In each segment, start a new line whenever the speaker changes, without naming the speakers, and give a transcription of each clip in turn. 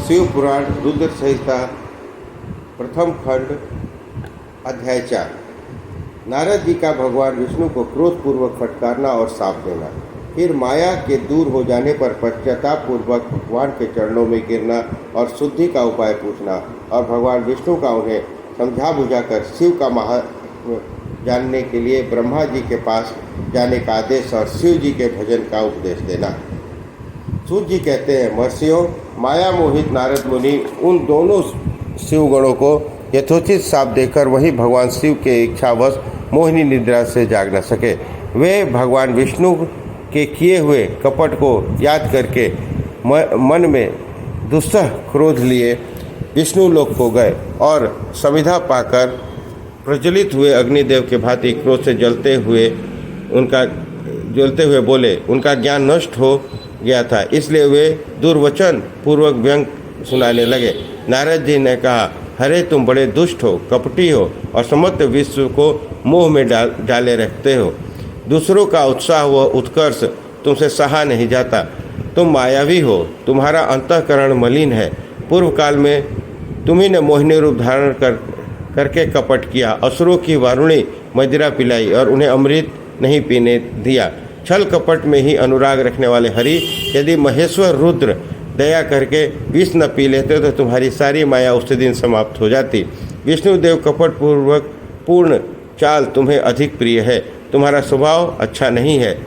शिव पुराण रुद्र संहिता प्रथम खंड अध्याय 4। नारद जी का भगवान विष्णु को क्रोधपूर्वक फटकारना और शाप देना, फिर माया के दूर हो जाने पर पश्चाताप पूर्वक भगवान के चरणों में गिरना और शुद्धि का उपाय पूछना, और भगवान विष्णु का उन्हें समझा बुझाकर शिव का महात्म्य जानने के लिए ब्रह्मा जी के पास जाने का आदेश और शिव जी के भजन का उपदेश देना। सूत जी कहते हैं, महर्षियों, माया मोहित नारद मुनि उन दोनों शिवगणों को यथोचित शाप देकर वही भगवान शिव के इच्छावश मोहिनी निद्रा से जाग न सके। वे भगवान विष्णु के किए हुए कपट को याद करके मन में दुस्सह क्रोध लिए विष्णु लोक को गए और संविधा पाकर प्रज्वलित हुए अग्निदेव के भांति क्रोध से जलते हुए बोले। उनका ज्ञान नष्ट हो गया था, इसलिए वे दुर्वचन पूर्वक व्यंग सुनाने लगे। नारद जी ने कहा, हरे तुम बड़े दुष्ट हो, कपटी हो और समस्त विश्व को मोह में डाले रखते हो। दूसरों का उत्साह व उत्कर्ष तुमसे सहा नहीं जाता। तुम मायावी हो, तुम्हारा अंतःकरण मलिन है। पूर्व काल में तुम्ही ने मोहिनी रूप धारण करके कपट किया, असुरों की वारुणी मदिरा पिलाई और उन्हें अमृत नहीं पीने दिया। छल कपट में ही अनुराग रखने वाले हरि यदि महेश्वर रुद्र दया करके विष न पी लेते तो तुम्हारी सारी माया उसी दिन समाप्त हो जाती। विष्णुदेव कपट पूर्वक पूर्ण चाल तुम्हें अधिक प्रिय है। तुम्हारा स्वभाव अच्छा नहीं है,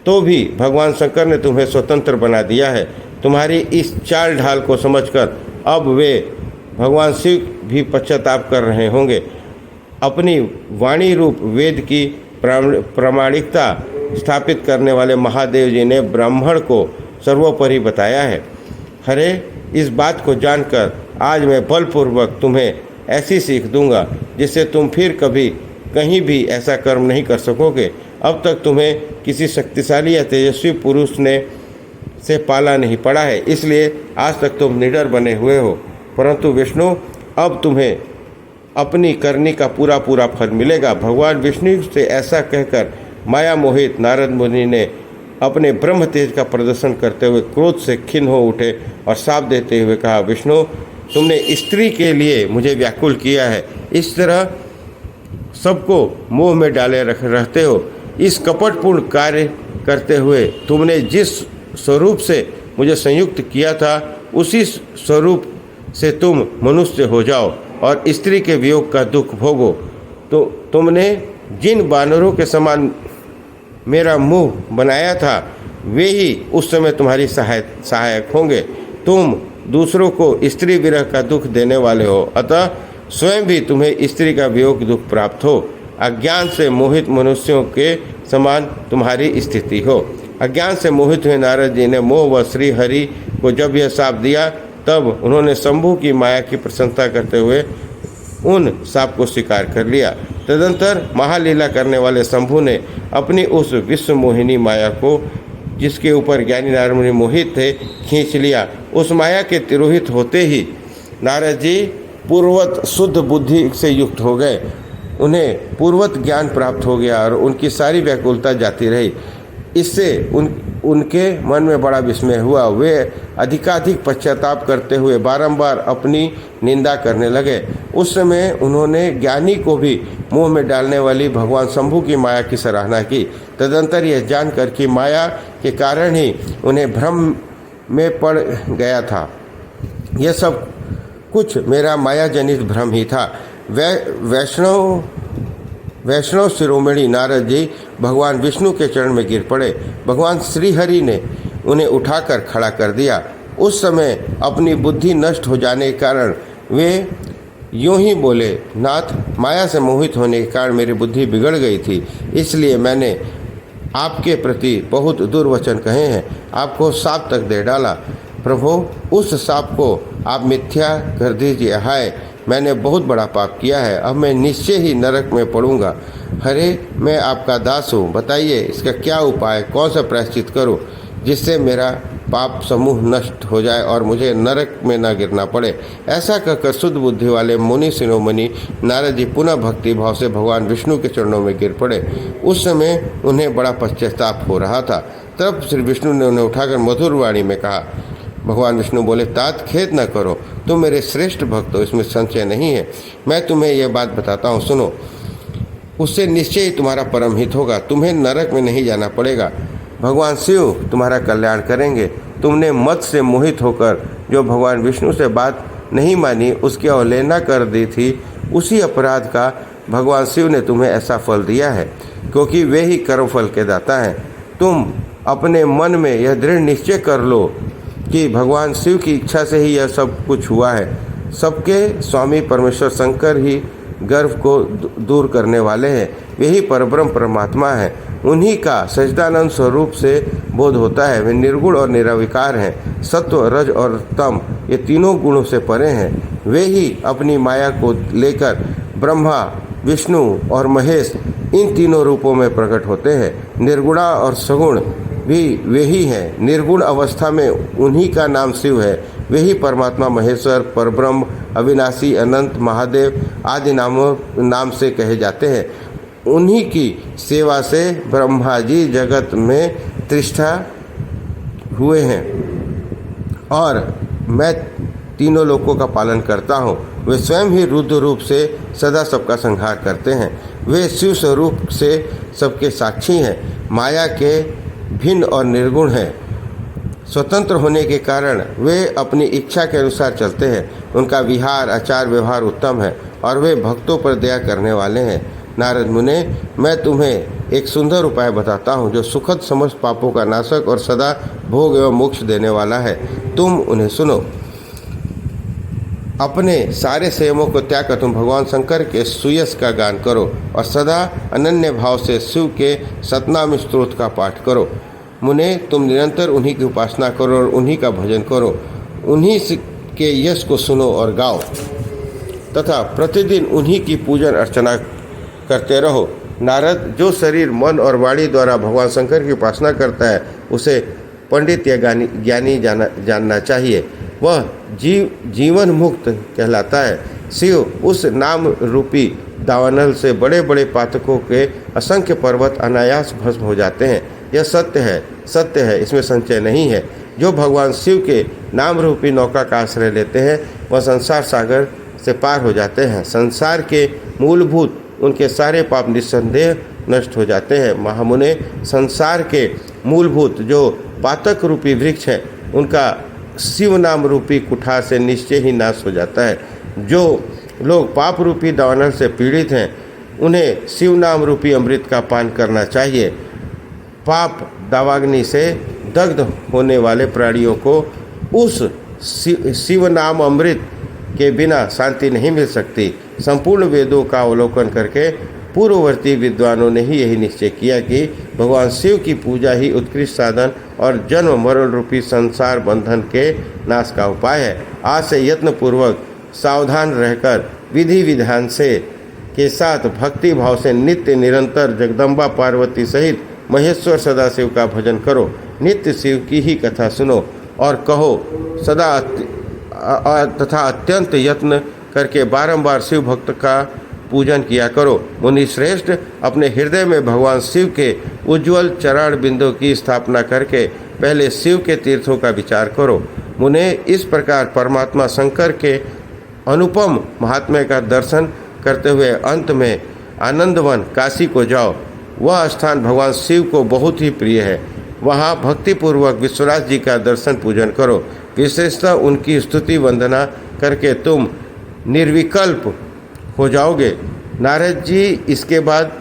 तो भी भगवान शंकर ने तुम्हें स्वतंत्र बना दिया है। तुम्हारी इस चाल ढाल को समझकर अब वे भगवान शिव भी पश्चाताप कर रहे होंगे। अपनी वाणी रूप वेद की प्रामाणिकता स्थापित करने वाले महादेव जी ने ब्राह्मण को सर्वोपरि बताया है। हरे, इस बात को जानकर आज मैं बलपूर्वक तुम्हें ऐसी सीख दूंगा जिससे तुम फिर कभी कहीं भी ऐसा कर्म नहीं कर सकोगे। अब तक तुम्हें किसी शक्तिशाली या तेजस्वी पुरुष से पाला नहीं पड़ा है, इसलिए आज तक तुम निडर बने हुए हो। परंतु विष्णु, अब तुम्हें अपनी करनी का पूरा फल मिलेगा। भगवान विष्णु से ऐसा कहकर माया मोहित नारद मुनि ने अपने ब्रह्म तेज का प्रदर्शन करते हुए क्रोध से खिन्न हो उठे और शाप देते हुए कहा, विष्णु, तुमने स्त्री के लिए मुझे व्याकुल किया है। इस तरह सबको मोह में डाले रहते हो। इस कपटपूर्ण कार्य करते हुए तुमने जिस स्वरूप से मुझे संयुक्त किया था, उसी स्वरूप से तुम मनुष्य हो जाओ और स्त्री के वियोग का दुख भोगो। तो तुमने जिन बानरों के समान मेरा मुंह बनाया था, वे ही उस समय तुम्हारी सहायक होंगे। तुम दूसरों को स्त्री विरह का दुख देने वाले हो, अतः स्वयं भी तुम्हें स्त्री का वियोग दुख प्राप्त हो। अज्ञान से मोहित मनुष्यों के समान तुम्हारी स्थिति हो। अज्ञान से मोहित हुए नारद जी ने मोह व श्री हरि को जब यह शाप दिया, तब उन्होंने शंभु की माया की प्रशंसा करते हुए उन शाप को स्वीकार कर लिया। तदंतर महालीला करने वाले शंभु ने अपनी उस विश्व मोहिनी माया को, जिसके ऊपर ज्ञानी नारद मुनि मोहित थे, खींच लिया। उस माया के तिरोहित होते ही नारद जी पूर्ववत शुद्ध बुद्धि से युक्त हो गए। उन्हें पूर्ववत ज्ञान प्राप्त हो गया और उनकी सारी व्याकुलता जाती रही। इससे उनके मन में बड़ा विस्मय हुआ। वे अधिकाधिक पश्चाताप करते हुए बारंबार अपनी निंदा करने लगे। उस समय उन्होंने ज्ञानी को भी मुंह में डालने वाली भगवान शंभु की माया की सराहना की। तदंतर यह जानकर कि माया के कारण ही उन्हें भ्रम में पड़ गया था, यह सब कुछ मेरा माया जनित भ्रम ही था। वैष्णव शिरोमणि नारद जी भगवान विष्णु के चरण में गिर पड़े। भगवान श्रीहरि ने उन्हें उठाकर खड़ा कर दिया। उस समय अपनी बुद्धि नष्ट हो जाने के कारण वे यूं ही बोले, नाथ, माया से मोहित होने के कारण मेरी बुद्धि बिगड़ गई थी, इसलिए मैंने आपके प्रति बहुत दुर्वचन कहे हैं, आपको शाप तक दे डाला। प्रभु, उस शाप को आप मिथ्या कर दीजिए। हाय, मैंने बहुत बड़ा पाप किया है, अब मैं निश्चय ही नरक में पड़ूंगा। हरे, मैं आपका दास हूँ, बताइए इसका क्या उपाय, कौन सा प्रायश्चित करूँ जिससे मेरा पाप समूह नष्ट हो जाए और मुझे नरक में न गिरना पड़े। ऐसा कहकर शुद्ध बुद्धि वाले मुनि शिरोमणि नारद जी पुनः भक्ति भाव से भगवान विष्णु के चरणों में गिर पड़े। उस समय उन्हें बड़ा पश्चाताप हो रहा था। तब श्री विष्णु ने उन्हें उठाकर मधुर वाणी में कहा, भगवान विष्णु बोले, तात खेद न करो, तुम मेरे श्रेष्ठ भक्त हो, इसमें संशय नहीं है। मैं तुम्हें यह बात बताता हूँ, सुनो। उससे निश्चय ही तुम्हारा परम हित होगा, तुम्हें नरक में नहीं जाना पड़ेगा। भगवान शिव तुम्हारा कल्याण करेंगे। तुमने मत से मोहित होकर जो भगवान विष्णु से बात नहीं मानी, उसकी अवहेलना कर दी थी, उसी अपराध का भगवान शिव ने तुम्हें ऐसा फल दिया है, क्योंकि वे ही कर्मफल के दाता हैं। तुम अपने मन में यह दृढ़ निश्चय कर लो कि भगवान शिव की इच्छा से ही यह सब कुछ हुआ है। सबके स्वामी परमेश्वर शंकर ही गर्व को दूर करने वाले हैं, वे ही परब्रह्म परमात्मा हैं। उन्हीं का सच्चिदानंद स्वरूप से बोध होता है। वे निर्गुण और निराविकार हैं। सत्व, रज और तम ये तीनों गुणों से परे हैं। वे ही अपनी माया को लेकर ब्रह्मा, विष्णु और महेश इन तीनों रूपों में प्रकट होते हैं। निर्गुणा और सगुण भी वे ही हैं। निर्गुण अवस्था में उन्हीं का नाम शिव है। वे ही परमात्मा महेश्वर, परब्रह्म, अविनाशी, अनंत, महादेव आदि नाम से कहे जाते हैं। उन्हीं की सेवा से ब्रह्मा जी जगत में प्रतिष्ठा हुए हैं और मैं तीनों लोकों का पालन करता हूँ। वे स्वयं ही रुद्र रूप से सदा सबका संहार करते हैं। वे शिव स्वरूप से सबके साक्षी हैं। माया के भिन्न और निर्गुण हैं। स्वतंत्र होने के कारण वे अपनी इच्छा के अनुसार चलते हैं। उनका विहार, आचार व्यवहार उत्तम है और वे भक्तों पर दया करने वाले हैं। नारद मुने, मैं तुम्हें एक सुंदर उपाय बताता हूँ जो सुखद समस्त पापों का नाशक और सदा भोग एवं मोक्ष देने वाला है। तुम उन्हें सुनो। अपने सारे संयमों को त्याग कर तुम भगवान शंकर के सुयश का गान करो और सदा अनन्य भाव से शिव के सतनाम स्तोत्र का पाठ करो। मुने, तुम निरंतर उन्हीं की उपासना करो और उन्हीं का भजन करो। उन्हीं के यश को सुनो और गाओ तथा प्रतिदिन उन्हीं की पूजन अर्चना करते रहो। नारद, जो शरीर, मन और वाणी द्वारा भगवान शंकर की उपासना करता है उसे पंडित या ज्ञानी जानना चाहिए। वह जीवन मुक्त कहलाता है। शिव उस नाम रूपी दावानल से बड़े बड़े पातकों के असंख्य पर्वत अनायास भस्म हो जाते हैं। यह सत्य है, इसमें संशय नहीं है। जो भगवान शिव के नाम रूपी नौका का आश्रय लेते हैं वह संसार सागर से पार हो जाते हैं। संसार के मूलभूत उनके सारे पाप निस्संदेह नष्ट हो जाते हैं। महामुने, संसार के मूलभूत जो पातक रूपी वृक्ष है उनका शिव नाम रूपी कुठार से निश्चय ही नाश हो जाता है। जो लोग पाप रूपी दावानल से पीड़ित हैं उन्हें शिव नाम रूपी अमृत का पान करना चाहिए। पाप दावाग्नि से दग्ध होने वाले प्राणियों को उस शिव नाम अमृत के बिना शांति नहीं मिल सकती। संपूर्ण वेदों का अवलोकन करके पूर्ववर्ती विद्वानों ने ही यही निश्चय किया कि भगवान शिव की पूजा ही उत्कृष्ट साधन और जन्म मरण रूपी संसार बंधन के नाश का उपाय है। आज से यत्न पूर्वक सावधान रहकर विधि विधान से के साथ भक्ति भाव से नित्य निरंतर जगदम्बा पार्वती सहित महेश्वर सदाशिव का भजन करो। नित्य शिव की ही कथा सुनो और कहो सदा तथा अत्यंत यत्न करके बारंबार शिव भक्त का पूजन किया करो। मुनि श्रेष्ठ, अपने हृदय में भगवान शिव के उज्ज्वल चरण बिंदु की स्थापना करके पहले शिव के तीर्थों का विचार करो। मुने, इस प्रकार परमात्मा शंकर के अनुपम महात्म्य का दर्शन करते हुए अंत में आनंदवन काशी को जाओ। वह स्थान भगवान शिव को बहुत ही प्रिय है। वहाँ भक्तिपूर्वक विश्वनाथ जी का दर्शन पूजन करो। विशेषतः उनकी स्तुति वंदना करके तुम निर्विकल्प हो जाओगे। नारद जी, इसके बाद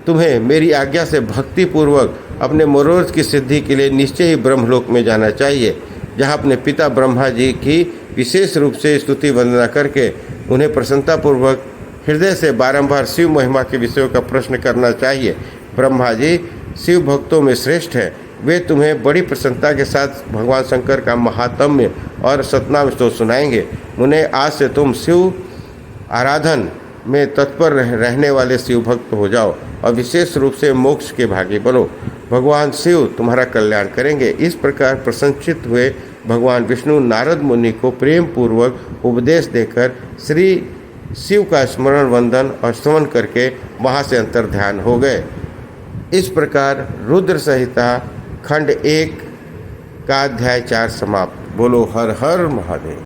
तुम्हें मेरी आज्ञा से भक्तिपूर्वक अपने मनोरथ की सिद्धि के लिए निश्चय ही ब्रह्मलोक में जाना चाहिए, जहाँ अपने पिता ब्रह्मा जी की विशेष रूप से स्तुति वंदना करके उन्हें प्रसन्नतापूर्वक हृदय से बारंबार शिव महिमा के विषयों का प्रश्न करना चाहिए। ब्रह्मा जी शिव भक्तों में श्रेष्ठ हैं। वे तुम्हें बड़ी प्रसन्नता के साथ भगवान शंकर का महात्म्य और सतनाम स्तोत्र सुनाएंगे। उन्हें आज से तुम शिव आराधन में तत्पर रहने वाले शिव भक्त हो जाओ और विशेष रूप से मोक्ष के भागी बनो। भगवान शिव तुम्हारा कल्याण करेंगे। इस प्रकार प्रसन्नचित्त हुए भगवान विष्णु नारद मुनि को प्रेम पूर्वक उपदेश देकर श्री शिव का स्मरण वंदन और श्रवण करके वहाँ से अंतर ध्यान हो गए। इस प्रकार रुद्र संहिता खंड 1 का अध्याय 4 समाप्त। बोलो हर हर महादेव।